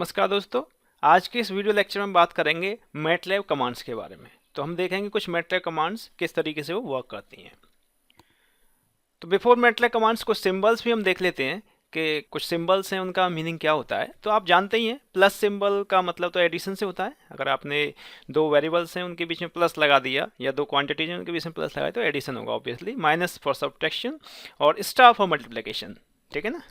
नमस्कार दोस्तों। आज के इस वीडियो लेक्चर में बात करेंगे मैटलैब कमांड्स के बारे में। तो हम देखेंगे कुछ मैटलैब कमांड्स किस तरीके से वो वर्क करती हैं। तो बिफोर मैटलैब कमांड्स कुछ सिंबल्स भी हम देख लेते हैं कि कुछ सिंबल्स हैं उनका मीनिंग क्या होता है। तो आप जानते ही हैं प्लस सिंबल का मतलब तो एडिशन से होता है। अगर आपने दो वेरिएबल्स हैं उनके बीच में प्लस लगा दिया या दो क्वांटिटीज हैं उनके बीच में प्लस लगाया तो एडिशन होगा ऑब्वियसली। माइनस फॉर सब्ट्रैक्शन और स्टार फॉर मल्टीप्लिकेशन, ठीक है ना।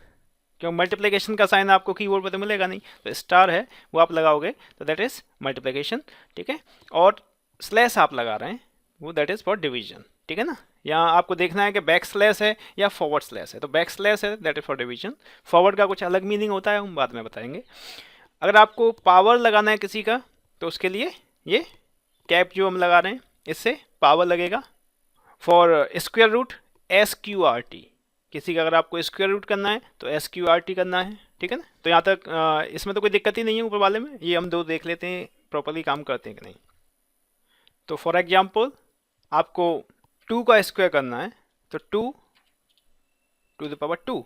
क्यों मल्टीप्लिकेशन का साइन आपको कीबोर्ड पर तो मिलेगा नहीं, तो स्टार है वो आप लगाओगे तो दैट इज मल्टीप्लिकेशन, ठीक है। और स्लैश आप लगा रहे हैं वो दैट इज फॉर डिवीजन, ठीक है ना। यहाँ आपको देखना है कि बैक स्लैश है या फॉरवर्ड स्लैश है। तो बैक स्लैश है that is for division, forward का कुछ अलग मीनिंग होता है, हम बाद में बताएंगे। अगर आपको पावर लगाना है किसी का तो उसके लिए ये कैप जो हम लगा रहे हैं इससे पावर लगेगा। फॉर स्क्वायर रूट SQRT, किसी का अगर आपको स्क्वायर रूट करना है तो SQRT करना है, ठीक है ना। तो यहाँ तक इसमें तो कोई दिक्कत ही नहीं है ऊपर वाले में। ये हम दो देख लेते हैं प्रॉपरली काम करते हैं कि नहीं। तो फॉर एग्जांपल आपको 2 का स्क्वायर करना है तो 2 टू द पावर 2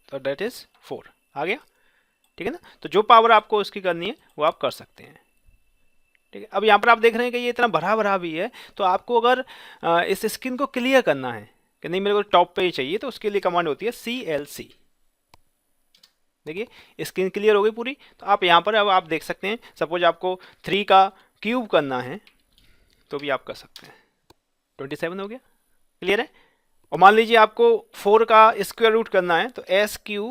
तो दैट इज 4 आ गया, ठीक है ना। तो जो पावर आपको उसकी करनी है वो आप कर सकते हैं, ठीक है। अब यहाँ पर आप देख रहे हैं कि ये इतना भरा भरा भी है। तो आपको अगर इस स्क्रीन को क्लियर करना है कि नहीं मेरे को टॉप पे ही चाहिए तो उसके लिए कमांड होती है CLC। देखिए स्क्रीन क्लियर हो गई पूरी। तो आप यहाँ पर अब आप देख सकते हैं सपोज आपको 3 का क्यूब करना है तो भी आप कर सकते हैं। 27 हो गया, क्लियर है। और मान लीजिए आपको 4 का स्क्वायर रूट करना है तो SQRT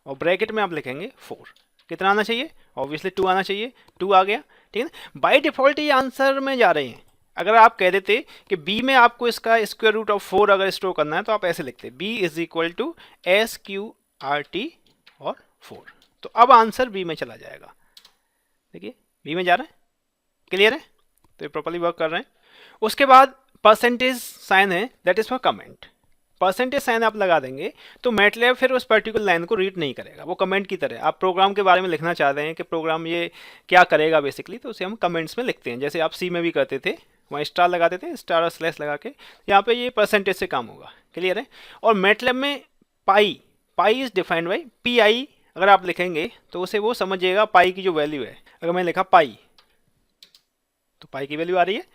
और ब्रैकेट में आप लिखेंगे 4। कितना आना चाहिए? ऑब्वियसली 2 आना चाहिए। 2 आ गया, ठीक है ना। बाय डिफॉल्ट ये आंसर में जा रहे हैं। अगर आप कह देते कि बी में आपको इसका स्क्वायर रूट ऑफ 4 अगर स्टोर करना है तो आप ऐसे लिखते B is equal to SQRT और 4। तो अब आंसर बी में चला जाएगा। देखिए बी में जा रहा है, क्लियर है। तो ये प्रॉपर्ली वर्क कर रहे हैं। उसके बाद परसेंटेज साइन है that is for comment. Percentage sign आप लगा देंगे तो मैटलैब फिर उस पर्टिकुलर लाइन को रीड नहीं करेगा, वो कमेंट की तरह। आप प्रोग्राम के बारे में लिखना चाहते हैं कि प्रोग्राम ये क्या करेगा बेसिकली, तो उसे हम कमेंट्स में लिखते हैं। जैसे आप सी में भी करते थे, वहाँ स्टार लगाते थे, स्टार और स्लैश लगा के। यहाँ पे ये परसेंटेज से काम होगा, क्लियर है। और मैटलैब में pi is defined by PI अगर आप लिखेंगे तो उसे वो समझिएगा पाई की जो वैल्यू है। अगर मैंने लिखा पाई तो पाई की वैल्यू आ रही है,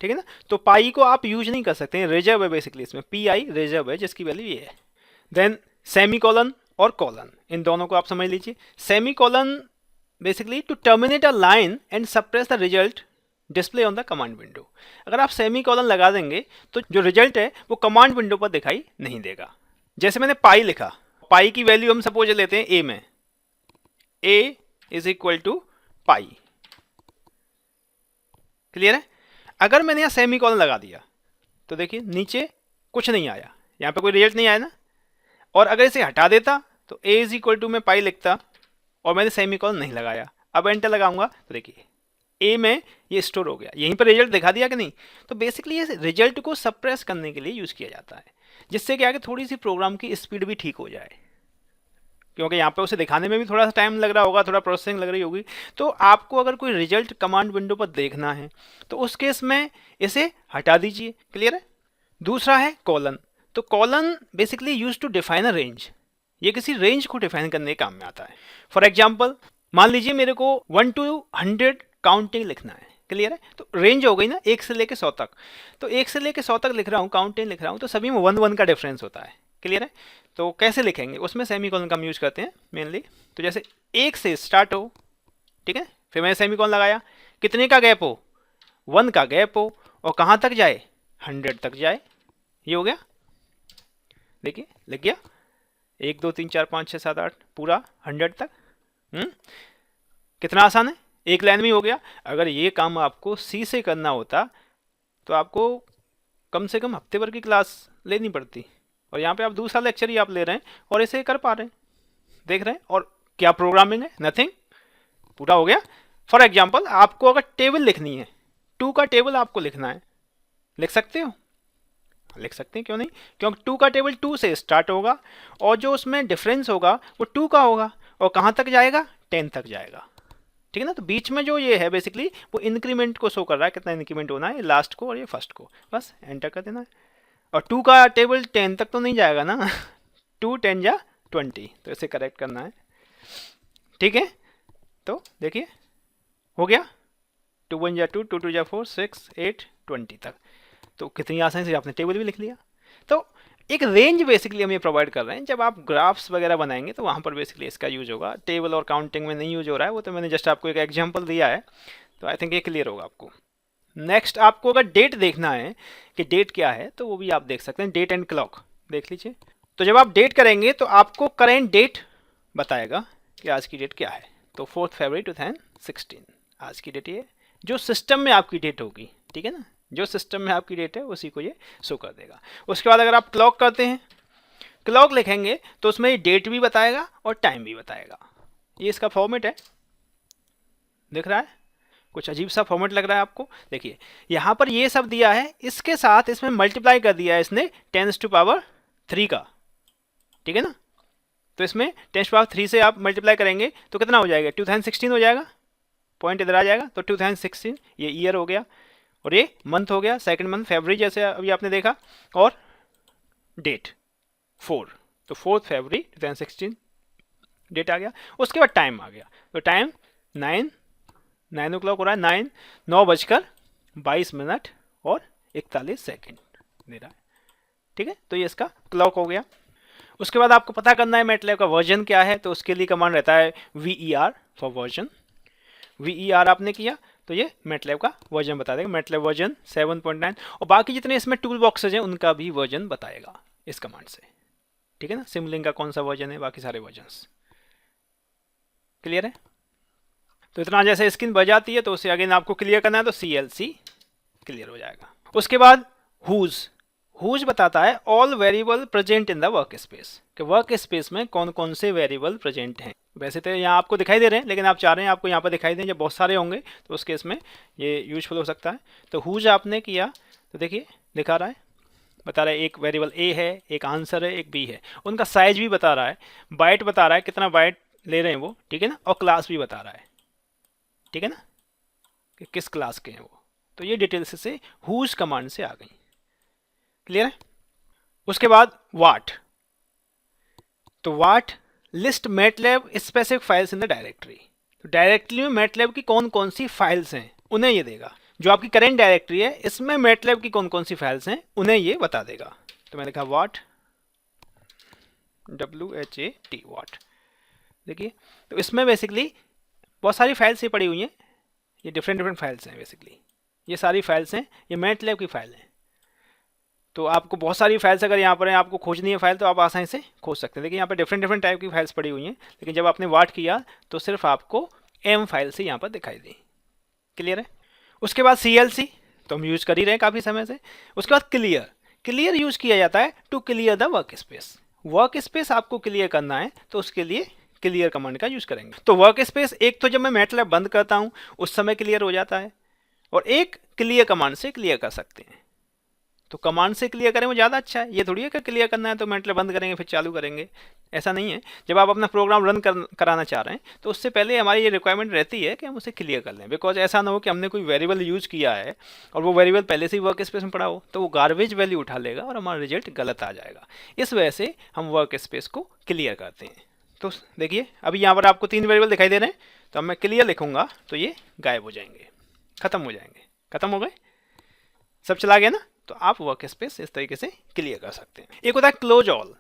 ठीक है ना। तो पाई को आप यूज नहीं कर सकते हैं, रिजर्व है बेसिकली इसमें। PI रिजर्व है जिसकी वैल्यू ये है। देन सेमी कॉलन और कॉलन, इन दोनों को आप समझ लीजिए। Semi colon basically to terminate a line and suppress the result display on the command window. अगर आप सेमी कॉलन लगा देंगे तो जो रिजल्ट है वो कमांड विंडो पर दिखाई नहीं देगा। जैसे मैंने पाई लिखा, पाई की वैल्यू हम सपोज लेते हैं A में, A is equal to pi, clear है। अगर मैंने यहाँ सेमी कॉलन लगा दिया तो देखिए नीचे कुछ नहीं आया, यहाँ पे कोई रिजल्ट नहीं आया ना। और अगर इसे हटा देता तो A इज इक्वल टू मैं पाई लिखता और मैंने सेमी कॉलन नहीं लगाया। अब एंटर लगाऊंगा तो देखिए A में ये स्टोर हो गया, यहीं पर रिजल्ट दिखा दिया कि नहीं। तो बेसिकली ये रिजल्ट को सप्रेस करने के लिए यूज़ किया जाता है, जिससे क्या है कि थोड़ी सी प्रोग्राम की स्पीड भी ठीक हो जाए। क्योंकि यहाँ पे उसे दिखाने में भी थोड़ा सा टाइम लग रहा होगा, थोड़ा प्रोसेसिंग लग रही होगी। तो आपको अगर कोई रिजल्ट कमांड विंडो पर देखना है तो उस केस में इसे हटा दीजिए, क्लियर है। दूसरा है कॉलन। तो colon basically use to define a range, ये किसी रेंज को डिफाइन करने के काम में आता है। फॉर एग्जाम्पल मान लीजिए मेरे को 1 to 100 काउंटिंग लिखना है, क्लियर है। तो रेंज हो गई ना 1 से लेके 100 तक। तो 1 से लेके 100 तक लिख रहा हूँ, काउंटिंग लिख रहा हूँ, तो सभी में 1 का डिफरेंस होता है, क्लियर है। तो कैसे लिखेंगे उसमें सेमी कॉलन का हम यूज करते हैं मेनली। तो जैसे 1 से स्टार्ट हो, ठीक है, फिर मैंने सेमी कॉलन लगाया, कितने का गैप हो, 1 का गैप हो, और कहाँ तक जाए, 100 तक जाए। ये हो गया, देखिए लिख गया 1 2 3 4 5 6 7 8 पूरा 100 तक। कितना आसान है, एक लाइन में हो गया। अगर ये काम आपको C से करना होता तो आपको कम से कम हफ्ते भर की क्लास लेनी पड़ती, और यहाँ पे आप दूसरा लेक्चर ही आप ले रहे हैं और इसे कर पा रहे हैं, देख रहे हैं। और क्या प्रोग्रामिंग है, नथिंग, पूरा हो गया। फॉर एग्जांपल आपको अगर टेबल लिखनी है, 2 का टेबल आपको लिखना है, लिख सकते हो, लिख सकते हैं, क्यों नहीं। क्योंकि 2 का टेबल 2 से स्टार्ट होगा और जो उसमें डिफरेंस होगा वो 2 का होगा, और कहाँ तक जाएगा, 10 तक जाएगा, ठीक है ना। तो बीच में जो ये है बेसिकली वो इंक्रीमेंट को शो कर रहा है, कितना इंक्रीमेंट होना है, लास्ट को और ये फर्स्ट को, बस एंटर कर देना है। और 2 का टेबल 10 तक तो नहीं जाएगा ना 2 10 या 20, तो इसे करेक्ट करना है, ठीक है, तो देखिए हो गया, 2 1 जा 2, 2 2 जा 4, 6 8 20 तक। तो कितनी आसानी से आपने टेबल भी लिख लिया। तो एक रेंज बेसिकली हम ये प्रोवाइड कर रहे हैं, जब आप ग्राफ्स वगैरह बनाएंगे तो वहाँ पर बेसिकली इसका यूज होगा। टेबल और काउंटिंग में नहीं यूज हो रहा है, वो तो मैंने जस्ट आपको एक एग्जांपल दिया है, तो आई थिंक ये क्लियर होगा आपको। नेक्स्ट आपको अगर डेट देखना है कि डेट क्या है, तो वो भी आप देख सकते हैं, डेट एंड क्लॉक देख लीजिए। तो जब आप डेट करेंगे तो आपको करेंट डेट बताएगा कि आज की डेट क्या है। तो 4 फरवरी 2016 आज की डेट ये, जो सिस्टम में आपकी डेट होगी, ठीक है ना, जो सिस्टम में आपकी डेट है उसी को ये शो कर देगा। उसके बाद अगर आप क्लॉक करते हैं, क्लॉक लिखेंगे तो उसमें ये डेट भी बताएगा और टाइम भी बताएगा। ये इसका फॉर्मेट है, दिख रहा है, कुछ अजीब सा फॉर्मेट लग रहा है आपको। देखिए यहाँ पर ये सब दिया है, इसके साथ इसमें मल्टीप्लाई कर दिया है इसने 10⁻³ का, ठीक है ना। तो इसमें 10⁻³ से आप मल्टीप्लाई करेंगे तो कितना हो जाएगा, 2016 हो जाएगा, पॉइंट इधर आ जाएगा। तो 2016 ये ईयर हो गया, और ये मंथ हो गया, सेकंड मंथ फरवरी जैसे अभी आपने देखा, और डेट 4, तो 4 फरवरी 2016 डेट आ गया। उसके बाद टाइम आ गया, तो टाइम 9 o'clock हो रहा है, 9:22 और 41 सेकेंड दे रहा है, ठीक है। तो ये इसका क्लॉक हो गया। उसके बाद आपको पता करना है मैटलैब का वर्जन क्या है, तो उसके लिए कमांड रहता है VER फॉर वर्जन। VER आपने किया तो ये मैटलैब का वर्जन बता देगा, मैटलैब वर्जन 7.9, और बाकी जितने इसमें टूल बॉक्सेज हैं उनका भी वर्जन बताएगा इस कमांड से, ठीक है ना। सिमलिंक का कौन सा वर्जन है, बाकी सारे वर्जन्स क्लियर है। तो इतना जैसे स्क्रीन बज जाती है तो उसे अगेन आपको क्लियर करना है, तो CLC क्लियर हो जाएगा। उसके बाद हुज बताता है all variable present in the work space, कि वर्क स्पेस में कौन कौन से वेरिएबल प्रेजेंट हैं। वैसे तो यहाँ आपको दिखाई दे रहे हैं, लेकिन आप चाह रहे हैं आपको यहाँ पर दिखाई दें, जब बहुत सारे होंगे तो उस केस में ये यूजफुल हो सकता है। तो हुज आपने किया तो देखिए दिखा रहा है, बता रहा है एक वेरिएबल A है, एक आंसर है, एक B है, उनका साइज भी बता रहा है, बाइट बता रहा है कितना बाइट ले रहे हैं वो, ठीक है ना, और क्लास भी बता रहा है, ठीक है ना, कि किस क्लास के हैं वो। तो ये डिटेल्स से हुज कमांड से आ गई, क्लियर है। उसके बाद वाट, तो what list MATLAB specific files in the directory, तो डायरेक्टरी में मैटलैब की कौन कौन सी फाइल्स हैं उन्हें ये देगा। जो आपकी करेंट डायरेक्टरी है इसमें मैटलैब की कौन कौन सी फाइल्स हैं उन्हें ये बता देगा। तो मैंने कहा वाट, WHAT वाट, देखिए तो इसमें बेसिकली बहुत सारी फाइल्स ये पड़ी हुई हैं, ये डिफरेंट फाइल्स हैं बेसिकली, ये सारी फाइल्स हैं, ये मैटलैब की फाइल हैं। तो आपको बहुत सारी फाइल्स अगर यहाँ पर है, आपको खोजनी है फाइल, तो आप आसानी से खोज सकते हैं। देखिए यहाँ पर डिफरेंट टाइप की फाइल्स पड़ी हुई हैं, लेकिन जब आपने वाट किया तो सिर्फ आपको M फाइल से यहाँ पर दिखाई दी, क्लियर है। उसके बाद CLC तो हम यूज़ कर ही रहे हैं काफ़ी समय से। उसके बाद क्लियर यूज़ किया जाता है to clear the workspace आपको क्लियर करना है तो उसके लिए क्लियर कमांड का यूज़ करेंगे। तो वर्क स्पेस एक तो जब मैं मैटलैब बंद करता हूँ उस समय क्लियर हो जाता है, और एक क्लियर कमांड से क्लियर कर सकते हैं। तो कमांड से क्लियर करें वो ज़्यादा अच्छा है, ये थोड़ी है कि क्लियर करना है तो मैटलैब बंद करेंगे फिर चालू करेंगे, ऐसा नहीं है। जब आप अपना प्रोग्राम रन कराना चाह रहे हैं तो उससे पहले हमारी ये रिक्वायरमेंट रहती है कि हम उसे क्लियर कर लें, बिकॉज ऐसा ना हो कि हमने कोई वेरिएबल यूज़ किया है और वो वेरिएबल पहले से ही वर्क स्पेस में पड़ा हो, तो वो गार्बेज वैल्यू उठा लेगा और हमारा रिजल्ट गलत आ जाएगा। इस वजह से हम वर्क स्पेस को क्लियर करते हैं। तो देखिए अभी यहाँ पर आपको 3 वेरिएबल दिखाई दे रहे हैं, तो अब मैं क्लियर लिखूंगा तो ये गायब हो जाएंगे, खत्म हो जाएंगे, खत्म हो गए, सब चला गया ना। तो आप वर्क स्पेस इस तरीके से क्लियर कर सकते हैं। एक होता है क्लोज ऑल,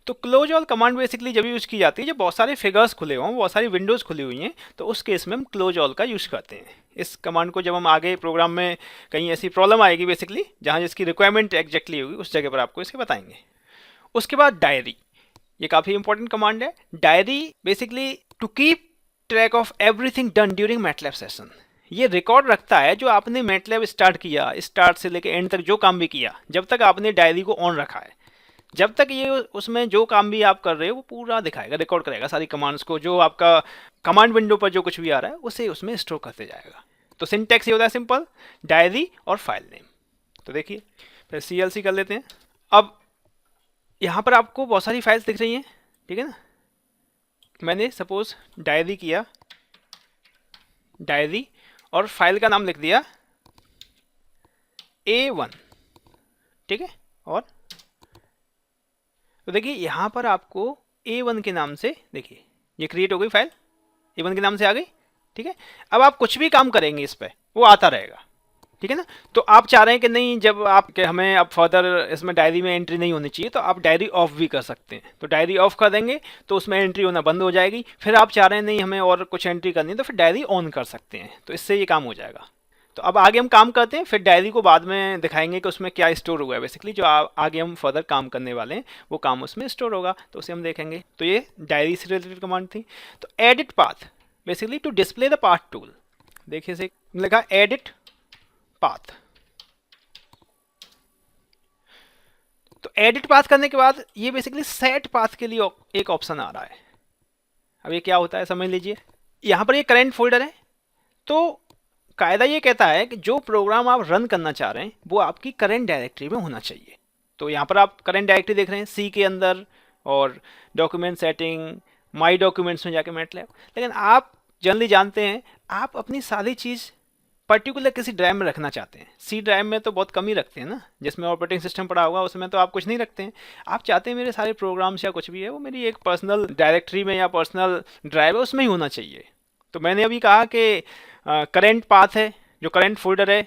तो क्लोज ऑल कमांड बेसिकली जब यूज़ की जाती है जब बहुत सारे फिगर्स खुले हों, बहुत सारी विंडोज़ खुली हुई हैं, तो उस केस में हम क्लोज ऑल का यूज़ करते हैं। इस कमांड को जब हम आगे प्रोग्राम में कहीं ऐसी प्रॉब्लम आएगी बेसिकली जहाँ जिसकी रिक्वायरमेंट एग्जैक्टली होगी उस जगह पर आपको इसके बताएंगे। उसके बाद डायरी, ये काफ़ी इंपॉर्टेंट कमांड है। Diary basically to keep track of everything done during MATLAB session, ये रिकॉर्ड रखता है जो आपने मैटलैब स्टार्ट किया, स्टार्ट से लेकर एंड तक जो काम भी किया, जब तक आपने डायरी को ऑन रखा है, जब तक ये उसमें जो काम भी आप कर रहे हो वो पूरा दिखाएगा, रिकॉर्ड करेगा सारी कमांड्स को, जो आपका कमांड विंडो पर जो कुछ भी आ रहा है उसे उसमें स्टोर करते जाएगा। तो सिंटैक्स ये होता है सिंपल, डायरी और फाइल नेम। तो देखिए फिर CLC कर लेते हैं। अब यहाँ पर आपको बहुत सारी फाइल्स दिख रही हैं, ठीक है ना। मैंने सपोज डायरी किया, डायरी और फाइल का नाम लिख दिया A1, ठीक है। और तो देखिए यहाँ पर आपको A1 के नाम से देखिए ये क्रिएट हो गई फाइल, A1 के नाम से आ गई, ठीक है। अब आप कुछ भी काम करेंगे इस पर वो आता रहेगा, ठीक है ना। तो आप चाह रहे हैं कि नहीं, जब आप कि हमें अब फर्दर इसमें डायरी में एंट्री नहीं होनी चाहिए, तो आप डायरी ऑफ भी कर सकते हैं। तो डायरी ऑफ कर देंगे तो उसमें एंट्री होना बंद हो जाएगी। फिर आप चाह रहे हैं नहीं हमें और कुछ एंट्री करनी है, तो फिर डायरी ऑन कर सकते हैं, तो इससे ये काम हो जाएगा। तो अब आगे हम काम करते हैं, फिर डायरी को बाद में दिखाएंगे कि उसमें क्या स्टोर हुआ है। बेसिकली जो आगे हम फर्दर काम करने वाले हैं वो काम उसमें स्टोर होगा, तो उसे हम देखेंगे। तो ये डायरी से रिलेटेड कमांड थी। तो edit path, basically to display the path tool, देखिए से लिखा एडिट पाथ। तो एडिट पाथ करने के बाद ये बेसिकली सेट पाथ के लिए एक ऑप्शन आ रहा है। अब ये क्या होता है समझ लीजिए। यहाँ पर ये करंट फोल्डर है, तो कायदा ये कहता है कि जो प्रोग्राम आप रन करना चाह रहे हैं वो आपकी करंट डायरेक्टरी में होना चाहिए। तो यहाँ पर आप करंट डायरेक्टरी देख रहे हैं सी के अंदर, और डॉक्यूमेंट सेटिंग, माई डॉक्यूमेंट्स में जाके मैटलैब। लेकिन आप जनरली जानते हैं आप अपनी सारी चीज़ पर्टिकुलर किसी ड्राइव में रखना चाहते हैं। सी ड्राइव में तो बहुत कम ही रखते हैं ना, जिसमें ऑपरेटिंग सिस्टम पड़ा होगा उसमें तो आप कुछ नहीं रखते हैं। आप चाहते हैं मेरे सारे प्रोग्राम्स या कुछ भी है वो मेरी एक पर्सनल डायरेक्टरी में या पर्सनल ड्राइव है उसमें ही होना चाहिए। तो मैंने अभी कहा कि करंट पाथ है, जो करंट फोल्डर है,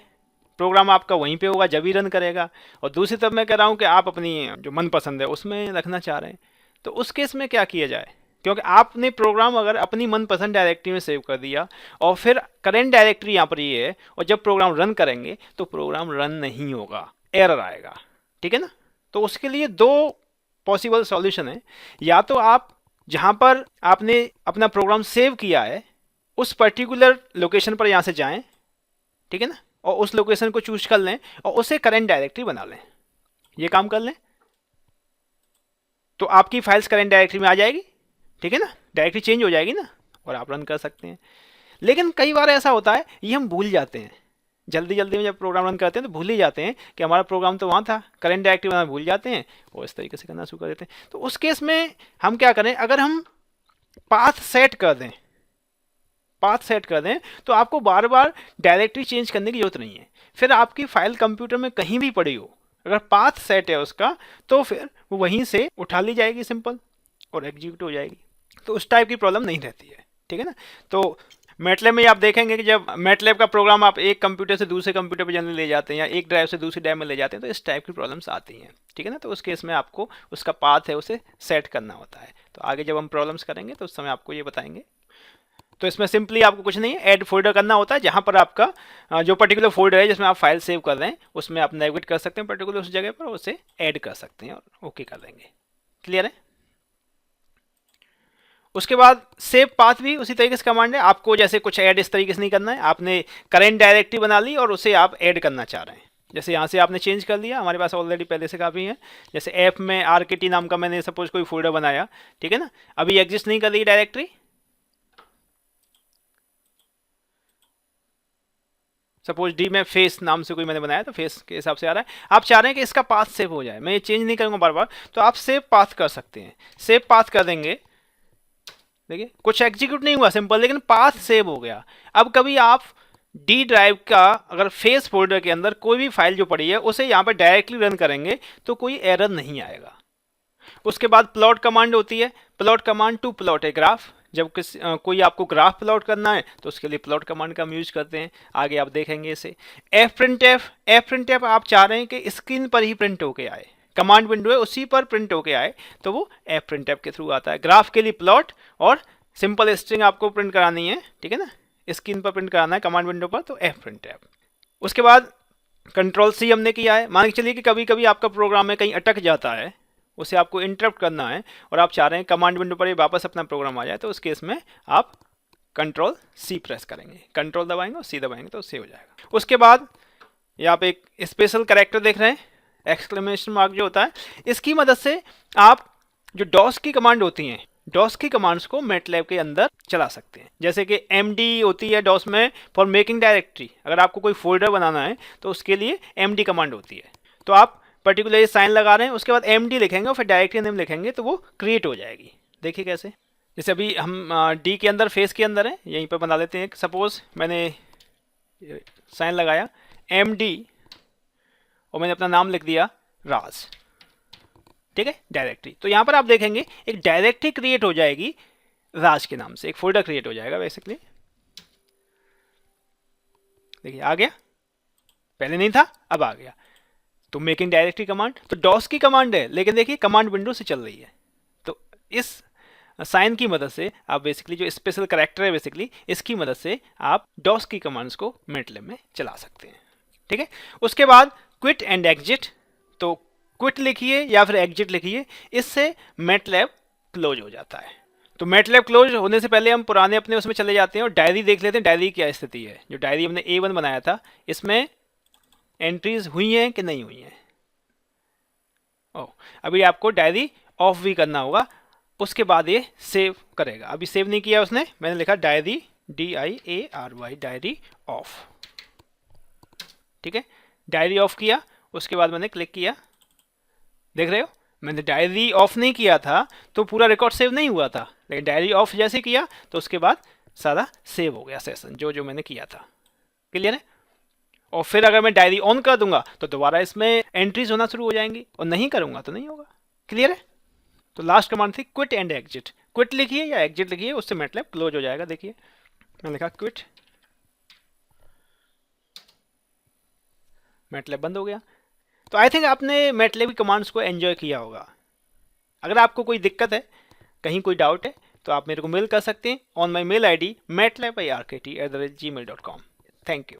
प्रोग्राम आपका वहीं पे होगा जब ही रन करेगा। और दूसरी तरफ मैं कह रहा हूँ कि आप अपनी जो मनपसंद है उसमें रखना चाह रहे हैं, तो उस केस में क्या किया जाए, क्योंकि आपने प्रोग्राम अगर अपनी मनपसंद डायरेक्टरी में सेव कर दिया और फिर करंट डायरेक्टरी यहाँ पर ये है, और जब प्रोग्राम रन करेंगे तो प्रोग्राम रन नहीं होगा, एरर आएगा, ठीक है ना। तो उसके लिए दो पॉसिबल सॉल्यूशन है। या तो आप जहाँ पर आपने अपना प्रोग्राम सेव किया है उस पर्टिकुलर लोकेशन पर यहाँ से जाएं, ठीक है ना, और उस लोकेशन को चूज कर लें और उसे करंट डायरेक्टरी बना लें। ये काम कर लें तो आपकी फाइल्स करंट डायरेक्टरी में आ जाएगी, ठीक है ना, डायरेक्टरी चेंज हो जाएगी ना, और आप रन कर सकते हैं। लेकिन कई बार ऐसा होता है ये हम भूल जाते हैं, जल्दी जल्दी में जब प्रोग्राम रन करते हैं तो भूल ही जाते हैं कि हमारा प्रोग्राम तो वहाँ था, करंट डायरेक्टरी बनाना भूल जाते हैं और इस तरीके से करना शुरू कर देते हैं। तो उस केस में हम क्या करें, अगर हम पाथ सेट कर दें, पाथ सेट कर दें तो आपको बार बार डायरेक्टरी चेंज करने की जरूरत नहीं है। फिर आपकी फाइल कंप्यूटर में कहीं भी पड़ी हो, अगर पाथ सेट है उसका तो फिर वो वहीं से उठा ली जाएगी सिंपल और एग्जीक्यूट हो जाएगी। तो उस टाइप की प्रॉब्लम नहीं रहती है, ठीक है ना। तो मैटलैब में आप देखेंगे कि जब मैटलैब का प्रोग्राम आप एक कंप्यूटर से दूसरे कंप्यूटर पर जनरली ले जाते हैं या एक ड्राइव से दूसरी ड्राइव में ले जाते हैं तो इस टाइप की प्रॉब्लम्स आती हैं, ठीक है ना। तो उस केस में आपको उसका पाथ है उसे सेट करना होता है। तो आगे जब हम प्रॉब्लम्स करेंगे तो उस समय आपको ये बताएंगे। तो इसमें सिंपली आपको कुछ नहीं है, ऐड फोल्डर करना होता है, जहाँ पर आपका जो पर्टिकुलर फोल्डर है जिसमें आप फाइल सेव कर रहे हैं उसमें आप नेविगेट कर सकते हैं पर्टिकुलर उस जगह पर, उसे ऐड कर सकते हैं और ओके कर देंगे। क्लियर है। उसके बाद सेव पाथ भी उसी तरीके से कमांड है, आपको जैसे कुछ ऐड इस तरीके से नहीं करना है, आपने करंट डायरेक्टरी बना ली और उसे आप ऐड करना चाह रहे हैं। जैसे यहाँ से आपने चेंज कर लिया, हमारे पास ऑलरेडी पहले से काफ़ी है। जैसे ऐप में RKT नाम का मैंने सपोज कोई फोल्डर बनाया, ठीक है ना, अभी एग्जिस्ट नहीं कर रही डायरेक्टरी, सपोज डी में फेस नाम से कोई मैंने बनाया तो फेस के हिसाब से आ रहा है। आप चाह रहे हैं कि इसका पाथ सेव हो जाए, मैं ये चेंज नहीं करूँगा बार बार, तो आप सेव पाथ कर सकते हैं। सेव पाथ कर देंगे, देखिए कुछ एग्जीक्यूट नहीं हुआ सिंपल, लेकिन पाथ सेव हो गया। अब कभी आप डी ड्राइव का अगर फेस फोल्डर के अंदर कोई भी फाइल जो पड़ी है उसे यहाँ पर डायरेक्टली रन करेंगे तो कोई एरर नहीं आएगा। उसके बाद प्लॉट कमांड होती है, plot command to plot a graph. जब कोई आपको ग्राफ प्लॉट करना है तो उसके लिए प्लॉट कमांड का हम यूज करते हैं, आगे आप देखेंगे इसे। एफ प्रिंट एफ आप चाह रहे हैं कि स्क्रीन पर ही प्रिंट होके आए, कमांड विंडो है उसी पर प्रिंट होके आए, तो वो एफ प्रिंट एफ के थ्रू आता है। ग्राफ के लिए प्लॉट और सिंपल स्ट्रिंग आपको प्रिंट करानी है, ठीक है ना, स्क्रीन पर प्रिंट कराना है कमांड विंडो पर, तो एफ प्रिंट एफ। उसके बाद कंट्रोल सी हमने किया है। मान के चलिए कि कभी कभी आपका प्रोग्राम में कहीं अटक जाता है, उसे आपको इंटरप्ट करना है और आप चाह रहे हैं कमांड विंडो पर ही वापस अपना प्रोग्राम आ जाए, तो उस केस में आप कंट्रोल सी प्रेस करेंगे, कंट्रोल दबाएंगे और सी दबाएंगे तो सेव हो जाएगा। उसके बाद ये आप एक स्पेशल कैरेक्टर देख रहे हैं, एक्सक्लेमेशन मार्क जो होता है, इसकी मदद से आप जो डॉस की कमांड होती हैं, डॉस की कमांड्स को मैटलैब के अंदर चला सकते हैं। जैसे कि MD होती है डॉस में फॉर मेकिंग डायरेक्टरी, अगर आपको कोई फोल्डर बनाना है तो उसके लिए MD कमांड होती है। तो आप पर्टिकुलर साइन लगा रहे हैं, उसके बाद MD लिखेंगे और फिर डायरेक्टरी नेम लिखेंगे तो वो क्रिएट हो जाएगी। देखिए कैसे, जैसे अभी हम D के अंदर फेस के अंदर है, यहीं पर बना लेते हैं। सपोज मैंने साइन लगाया MD और मैंने अपना नाम लिख दिया राज, ठीक है, डायरेक्टरी। तो यहाँ पर आप देखेंगे एक डायरेक्टरी क्रिएट हो जाएगी राज के नाम से एक फोल्डर क्रिएट हो जाएगा बेसिकली। देखिए आ गया, पहले नहीं था अब आ गया। तो मेकिंग डायरेक्टरी कमांड तो डॉस की कमांड है, लेकिन देखिए कमांड विंडो से चल रही है। तो इस साइन की मदद से आप बेसिकली जो स्पेशल कैरेक्टर है बेसिकली इसकी मदद से आप डॉस की कमांड्स को मैटलैब में चला सकते हैं। ठीक है, उसके बाद क्विट एंड एग्जिट। तो क्विट लिखिए या फिर एग्जिट लिखिए, इससे मैटलैब क्लोज हो जाता है। तो मैटलैब क्लोज होने से पहले हम पुराने अपने उसमें चले जाते हैं और डायरी देख लेते हैं, डायरी क्या स्थिति है। जो डायरी हमने A1 बनाया था इसमें एंट्रीज हुई हैं कि नहीं हुई हैं। अभी आपको डायरी ऑफ भी करना होगा, उसके बाद ये सेव करेगा। अभी सेव नहीं किया उसने, मैंने लिखा डायरी DIARY डायरी ऑफ। ठीक है, डायरी ऑफ किया, उसके बाद मैंने क्लिक किया, देख रहे हो मैंने डायरी ऑफ नहीं किया था तो पूरा रिकॉर्ड सेव नहीं हुआ था, लेकिन डायरी ऑफ जैसे किया तो उसके बाद सारा सेव हो गया सेशन जो जो मैंने किया था। क्लियर है। और फिर अगर मैं डायरी ऑन कर दूंगा तो दोबारा इसमें एंट्रीज होना शुरू हो जाएंगी, और नहीं करूंगा तो नहीं होगा। क्लियर है। तो लास्ट कमांड थी क्विट एंड एग्जिट। क्विट लिखिए या एग्जिट लिखिए, उससे मैटलैब क्लोज हो जाएगा। देखिए मैंने लिखा क्विट, मैटलैब बंद हो गया। तो आई थिंक आपने मैटलैब की कमांड्स को एंजॉय किया होगा। अगर आपको कोई दिक्कत है, कहीं कोई डाउट है, तो आप मेरे को मेल कर सकते हैं on my mail ID matlab@rkt@gmail.com। Thank you.